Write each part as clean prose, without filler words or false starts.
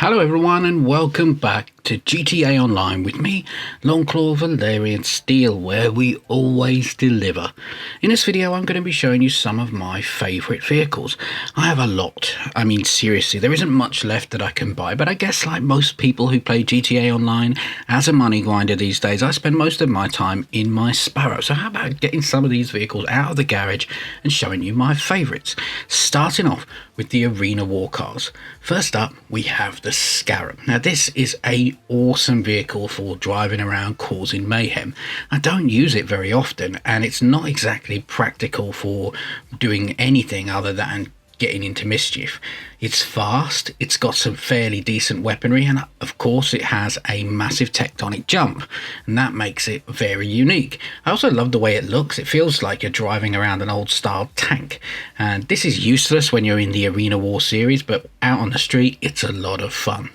Hello everyone and welcome back to GTA Online with me, Longclaw Valyrian Steel, where we always deliver. In this video I'm going to be showing you some of my favourite vehicles. I have a lot. I mean seriously, there isn't much left that I can buy, but I guess like most people who play GTA Online as a money grinder these days, I spend most of my time in my Sparrow. So how about getting some of these vehicles out of the garage and showing you my favourites. Starting off with the Arena War cars. First up we have the Scarab. Now this is a awesome vehicle for driving around causing mayhem. I don't use it very often and it's not exactly practical for doing anything other than getting into mischief. It's fast, it's got some fairly decent weaponry, and of course it has a massive tectonic jump, and that makes it very unique. I also love the way it looks. It feels like you're driving around an old style tank, and this is useless when you're in the Arena War series, but out on the street it's a lot of fun.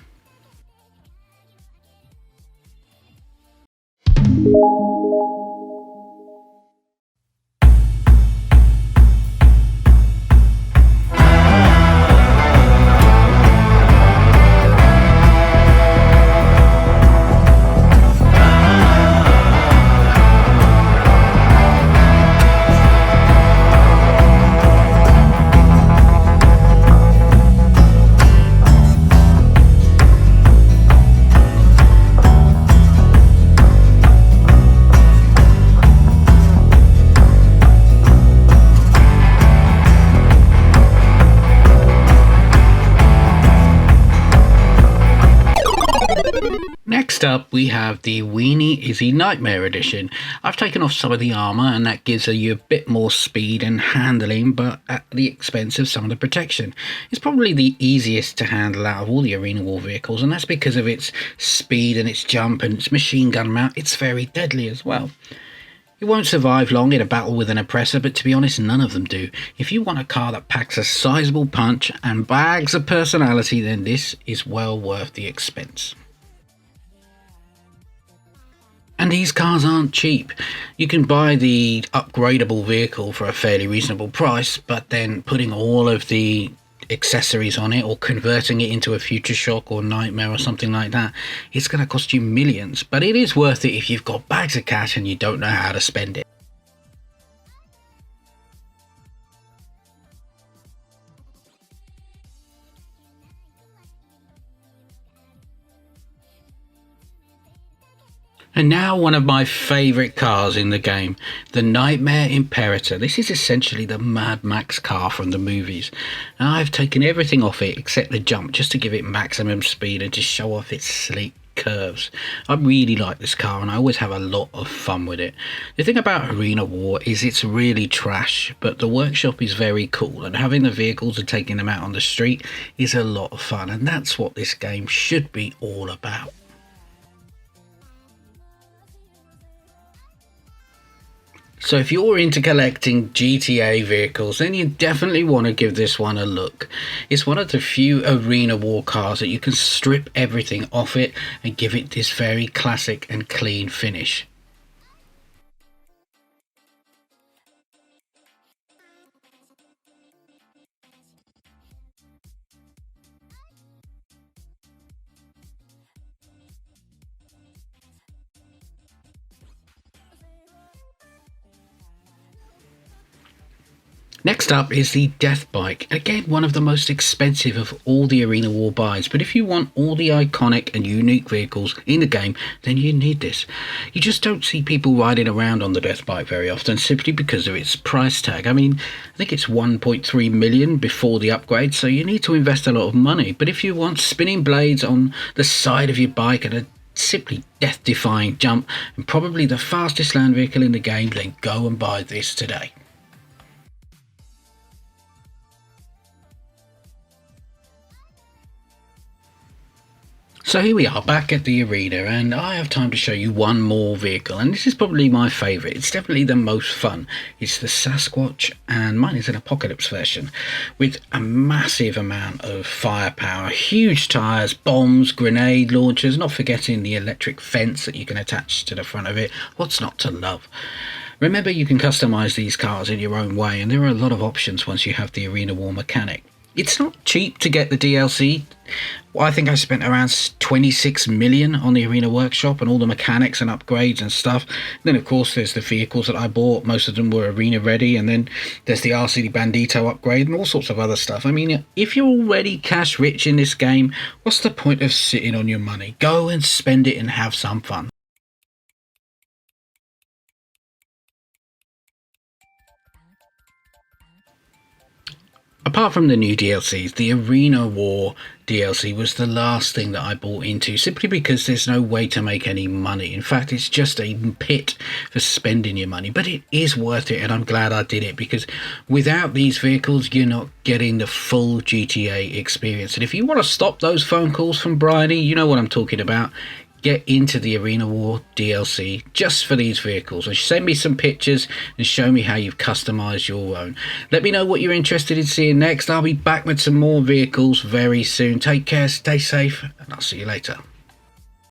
Next up we have the Weenie Izzy Nightmare Edition. I've taken off some of the armour and that gives you a bit more speed and handling, but at the expense of some of the protection. It's probably the easiest to handle out of all the Arena War vehicles, and that's because of its speed and its jump and its machine gun mount. It's very deadly as well. It won't survive long in a battle with an oppressor, but to be honest, none of them do. If you want a car that packs a sizable punch and bags of personality, then this is well worth the expense. And these cars aren't cheap. You can buy the upgradable vehicle for a fairly reasonable price, but then putting all of the accessories on it or converting it into a Future Shock or Nightmare or something like that, it's going to cost you millions. But it is worth it if you've got bags of cash and you don't know how to spend it. And now one of my favourite cars in the game, the Nightmare Imperator. This is essentially the Mad Max car from the movies. Now I've taken everything off it except the jump just to give it maximum speed and to show off its sleek curves. I really like this car and I always have a lot of fun with it. The thing about Arena War is it's really trash, but the workshop is very cool, and having the vehicles and taking them out on the street is a lot of fun, and that's what this game should be all about. So if you're into collecting GTA vehicles, then you definitely want to give this one a look. It's one of the few Arena War cars that you can strip everything off it and give it this very classic and clean finish. Next up is the Death Bike. Again, one of the most expensive of all the Arena War buys, but if you want all the iconic and unique vehicles in the game, then you need this. You just don't see people riding around on the Death Bike very often simply because of its price tag. I mean, I think it's 1.3 million before the upgrade, so you need to invest a lot of money. But if you want spinning blades on the side of your bike and a simply death-defying jump and probably the fastest land vehicle in the game, then go and buy this today. So here we are back at the arena, and I have time to show you one more vehicle, and this is probably my favourite. It's definitely the most fun. It's the Sasquatch, and mine is an Apocalypse version with a massive amount of firepower, huge tyres, bombs, grenade launchers, not forgetting the electric fence that you can attach to the front of it. What's not to love? Remember, you can customise these cars in your own way, and there are a lot of options once you have the Arena War mechanic. It's not cheap to get the DLC. I think I spent around 26 million on the Arena Workshop and all the mechanics and upgrades and stuff. Then of course there's the vehicles that I bought. Most of them were Arena ready, and then there's the RC Bandito upgrade and all sorts of other stuff. I mean, if you're already cash rich in this game, what's the point of sitting on your money? Go and spend it and have some fun. Apart from the new DLCs, the Arena War DLC was the last thing that I bought into, simply because there's no way to make any money. In fact, it's just a pit for spending your money, but it is worth it, and I'm glad I did it, because without these vehicles, you're not getting the full GTA experience. And if you want to stop those phone calls from Bryony, you know what I'm talking about. Get into the Arena War DLC just for these vehicles, and send me some pictures and show me how you've customized your own. Let me know what you're interested in seeing next. I'll be back with some more vehicles very soon. Take care, stay safe, and I'll see you later.